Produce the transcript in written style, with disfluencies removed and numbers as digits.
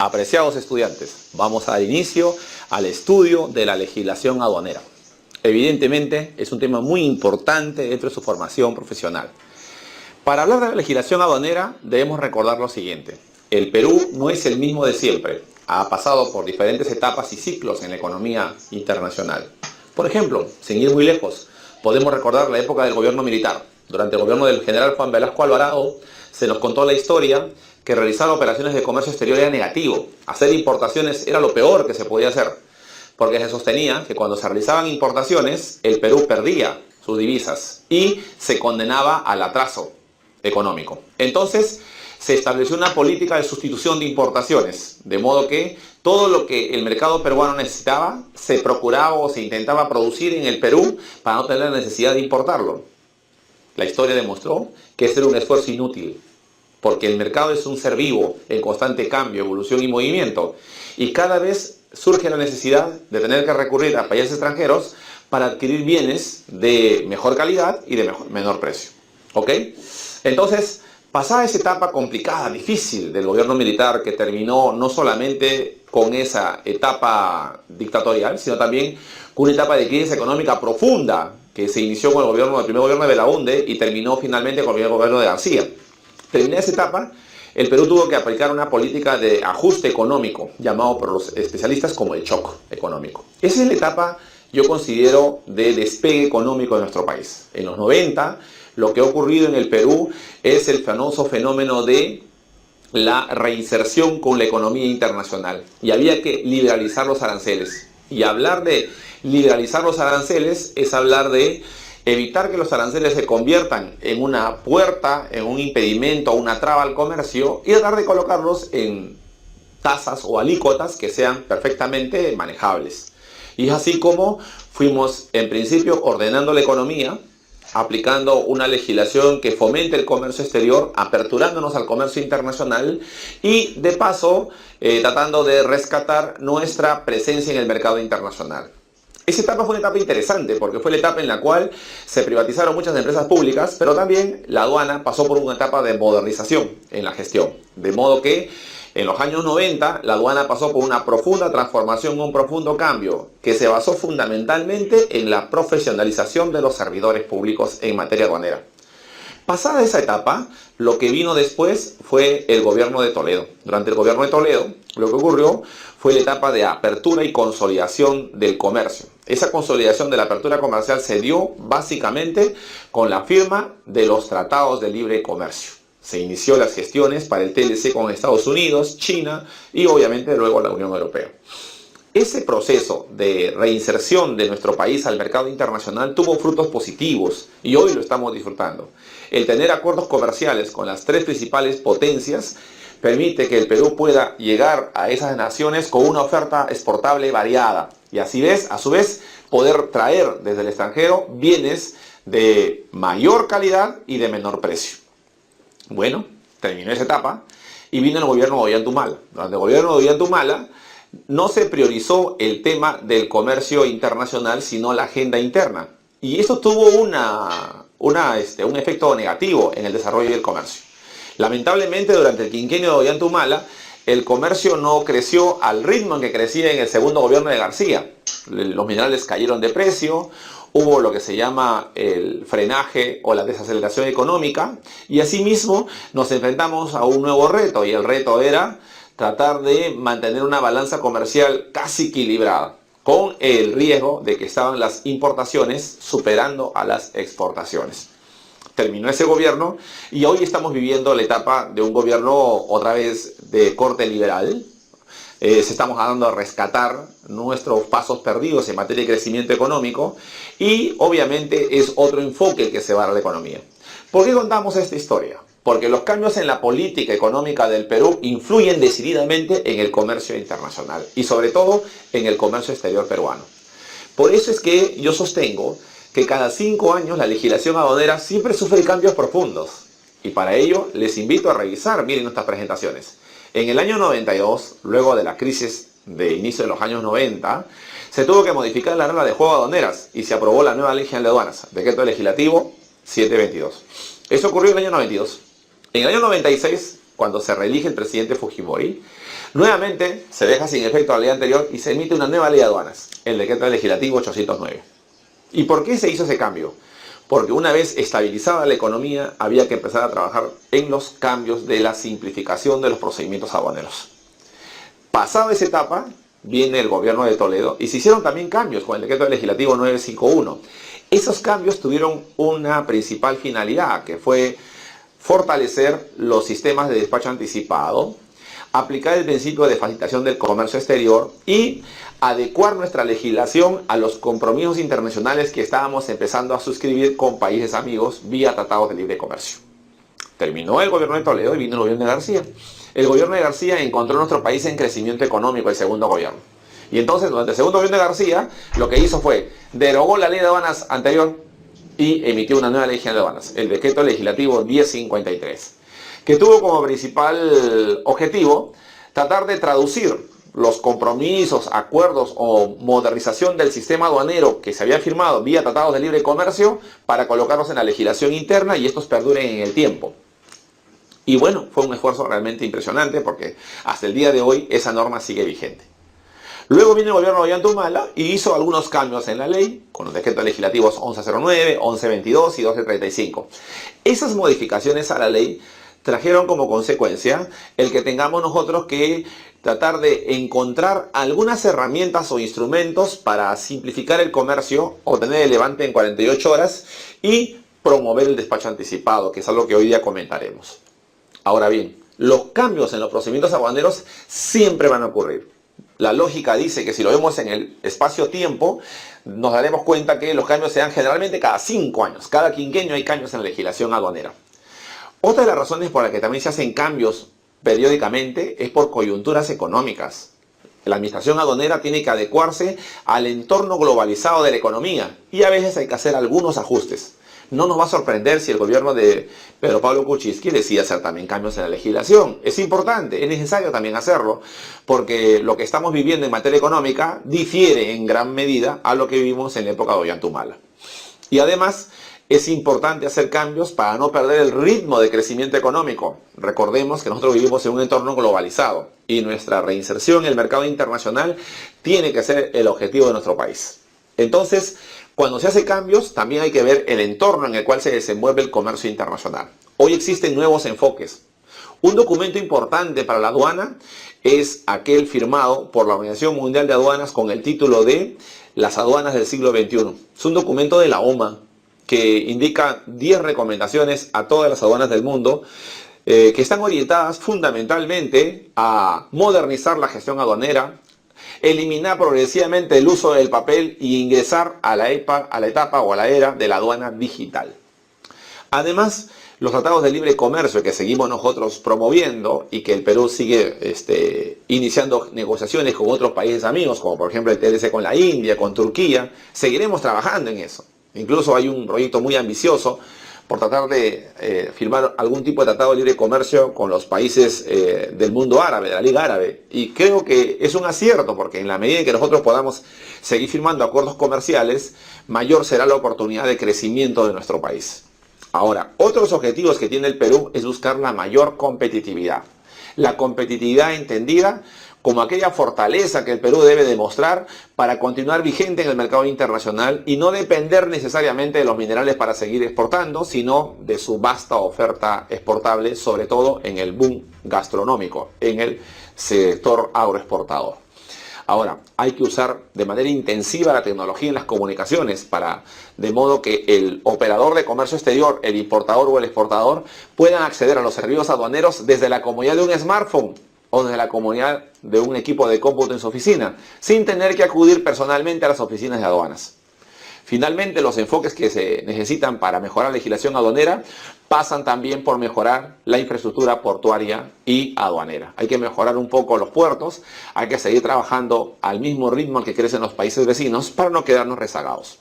Apreciados estudiantes, vamos a dar inicio al estudio de la legislación aduanera. Evidentemente es un tema muy importante dentro de su formación profesional. Para hablar de la legislación aduanera debemos recordar lo siguiente. El Perú no es el mismo de siempre. Ha pasado por diferentes etapas y ciclos en la economía internacional. Por ejemplo, sin ir muy lejos, podemos recordar la época del gobierno militar. Durante el gobierno del general Juan Velasco Alvarado se nos contó la historia que realizar operaciones de comercio exterior era negativo. Hacer importaciones era lo peor que se podía hacer, porque se sostenía que cuando se realizaban importaciones, el Perú perdía sus divisas y se condenaba al atraso económico. Entonces, se estableció una política de sustitución de importaciones, de modo que todo lo que el mercado peruano necesitaba, se procuraba o se intentaba producir en el Perú para no tener la necesidad de importarlo. La historia demostró que ese era un esfuerzo inútil, porque el mercado es un ser vivo en constante cambio, evolución y movimiento, y cada vez surge la necesidad de tener que recurrir a países extranjeros para adquirir bienes de mejor calidad y de menor precio. ¿Ok? Entonces, pasada esa etapa complicada, difícil del gobierno militar, que terminó no solamente con esa etapa dictatorial, sino también con una etapa de crisis económica profunda, que se inició con el primer gobierno de Belaúnde y terminó finalmente con el primer gobierno de García. Terminada esa etapa, el Perú tuvo que aplicar una política de ajuste económico, llamado por los especialistas como el shock económico. Esa es la etapa, yo considero, de despegue económico de nuestro país. En los 90, lo que ha ocurrido en el Perú es el famoso fenómeno de la reinserción con la economía internacional. Y había que liberalizar los aranceles. Y hablar de liberalizar los aranceles es hablar de evitar que los aranceles se conviertan en una puerta, en un impedimento, una traba al comercio, y tratar de colocarlos en tasas o alícuotas que sean perfectamente manejables. Y es así como fuimos, en principio, ordenando la economía, aplicando una legislación que fomente el comercio exterior, aperturándonos al comercio internacional y, de paso, tratando de rescatar nuestra presencia en el mercado internacional. Esa etapa fue una etapa interesante porque fue la etapa en la cual se privatizaron muchas empresas públicas, pero también la aduana pasó por una etapa de modernización en la gestión. De modo que en los años 90 la aduana pasó por una profunda transformación, un profundo cambio que se basó fundamentalmente en la profesionalización de los servidores públicos en materia aduanera. Pasada esa etapa, lo que vino después fue el gobierno de Toledo. Durante el gobierno de Toledo, lo que ocurrió fue la etapa de apertura y consolidación del comercio. Esa consolidación de la apertura comercial se dio básicamente con la firma de los tratados de libre comercio. Se inició las gestiones para el TLC con Estados Unidos, China y obviamente luego la Unión Europea. Ese proceso de reinserción de nuestro país al mercado internacional tuvo frutos positivos y hoy lo estamos disfrutando. El tener acuerdos comerciales con las tres principales potencias permite que el Perú pueda llegar a esas naciones con una oferta exportable variada y así a su vez poder traer desde el extranjero bienes de mayor calidad y de menor precio. Bueno, terminó esa etapa y vino el gobierno de Ollanta-Humala. Durante el gobierno de Ollanta-Humala no se priorizó el tema del comercio internacional, sino la agenda interna. Y eso tuvo un efecto negativo en el desarrollo del comercio. Lamentablemente, durante el quinquenio de Ollanta-Humala, el comercio no creció al ritmo en que crecía en el segundo gobierno de García. Los minerales cayeron de precio, hubo lo que se llama el frenaje o la desaceleración económica, y asimismo nos enfrentamos a un nuevo reto, y el reto era tratar de mantener una balanza comercial casi equilibrada, con el riesgo de que estaban las importaciones superando a las exportaciones. Terminó ese gobierno y hoy estamos viviendo la etapa de un gobierno otra vez de corte liberal. Se estamos dando a rescatar nuestros pasos perdidos en materia de crecimiento económico y obviamente es otro enfoque el que se va a dar a la economía. ¿Por qué contamos esta historia? Porque los cambios en la política económica del Perú influyen decididamente en el comercio internacional y sobre todo en el comercio exterior peruano. Por eso es que yo sostengo que cada 5 años la legislación aduanera siempre sufre cambios profundos. Y para ello les invito a revisar, miren nuestras presentaciones. En el año 92, luego de la crisis de inicio de los años 90, se tuvo que modificar la regla de juego aduaneras y se aprobó la nueva ley general de aduanas, decreto legislativo 722. Eso ocurrió en el año 92. En el año 96, cuando se reelige el presidente Fujimori, nuevamente se deja sin efecto la ley anterior y se emite una nueva ley de aduanas, el decreto legislativo 809. ¿Y por qué se hizo ese cambio? Porque una vez estabilizada la economía, había que empezar a trabajar en los cambios de la simplificación de los procedimientos aduaneros. Pasada esa etapa, viene el gobierno de Toledo y se hicieron también cambios con el decreto legislativo 951. Esos cambios tuvieron una principal finalidad, que fue fortalecer los sistemas de despacho anticipado, aplicar el principio de facilitación del comercio exterior y adecuar nuestra legislación a los compromisos internacionales que estábamos empezando a suscribir con países amigos vía tratados de libre comercio. Terminó el gobierno de Toledo y vino el gobierno de García. El gobierno de García encontró a nuestro país en crecimiento económico, el segundo gobierno. Y entonces, durante el segundo gobierno de García, lo que hizo fue, derogó la ley de aduanas anterior y emitió una nueva ley de aduanas, el decreto legislativo 1053, que tuvo como principal objetivo tratar de traducir los compromisos, acuerdos o modernización del sistema aduanero que se había firmado vía tratados de libre comercio para colocarlos en la legislación interna y estos perduren en el tiempo. Y bueno, fue un esfuerzo realmente impresionante porque hasta el día de hoy esa norma sigue vigente. Luego vino el gobierno de Ollanta y hizo algunos cambios en la ley, con los decretos legislativos 1109, 1122 y 1235. Esas modificaciones a la ley trajeron como consecuencia el que tengamos nosotros que tratar de encontrar algunas herramientas o instrumentos para simplificar el comercio, obtener el levante en 48 horas y promover el despacho anticipado, que es algo que hoy día comentaremos. Ahora bien, los cambios en los procedimientos aduaneros siempre van a ocurrir. La lógica dice que si lo vemos en el espacio-tiempo, nos daremos cuenta que los cambios se dan generalmente cada 5 años. Cada quinquenio hay cambios en la legislación aduanera. Otra de las razones por las que también se hacen cambios periódicamente es por coyunturas económicas. La administración aduanera tiene que adecuarse al entorno globalizado de la economía y a veces hay que hacer algunos ajustes. No nos va a sorprender si el gobierno de Pedro Pablo Kuczynski decide hacer también cambios en la legislación. Es importante, es necesario también hacerlo, porque lo que estamos viviendo en materia económica difiere en gran medida a lo que vivimos en la época de Ollanta. Y además, es importante hacer cambios para no perder el ritmo de crecimiento económico. Recordemos que nosotros vivimos en un entorno globalizado y nuestra reinserción en el mercado internacional tiene que ser el objetivo de nuestro país. Entonces, cuando se hace cambios, también hay que ver el entorno en el cual se desenvuelve el comercio internacional. Hoy existen nuevos enfoques. Un documento importante para la aduana es aquel firmado por la Organización Mundial de Aduanas con el título de Las aduanas del siglo XXI. Es un documento de la OMA que indica 10 recomendaciones a todas las aduanas del mundo que están orientadas fundamentalmente a modernizar la gestión aduanera, eliminar progresivamente el uso del papel e ingresar a la etapa o a la era de la aduana digital. Además, los tratados de libre comercio que seguimos nosotros promoviendo y que el Perú sigue iniciando negociaciones con otros países amigos, como por ejemplo el TLC con la India, con Turquía, seguiremos trabajando en eso. Incluso hay un proyecto muy ambicioso por tratar de firmar algún tipo de tratado de libre comercio con los países del mundo árabe, de la Liga Árabe. Y creo que es un acierto, porque en la medida en que nosotros podamos seguir firmando acuerdos comerciales, mayor será la oportunidad de crecimiento de nuestro país. Ahora, otros objetivos que tiene el Perú es buscar la mayor competitividad. La competitividad entendida como aquella fortaleza que el Perú debe demostrar para continuar vigente en el mercado internacional y no depender necesariamente de los minerales para seguir exportando, sino de su vasta oferta exportable, sobre todo en el boom gastronómico, en el sector agroexportador. Ahora, hay que usar de manera intensiva la tecnología en las comunicaciones de modo que el operador de comercio exterior, el importador o el exportador puedan acceder a los servicios aduaneros desde la comodidad de un smartphone o desde la comodidad de un equipo de cómputo en su oficina, sin tener que acudir personalmente a las oficinas de aduanas. Finalmente, los enfoques que se necesitan para mejorar la legislación aduanera pasan también por mejorar la infraestructura portuaria y aduanera. Hay que mejorar un poco los puertos, hay que seguir trabajando al mismo ritmo al que crecen los países vecinos para no quedarnos rezagados.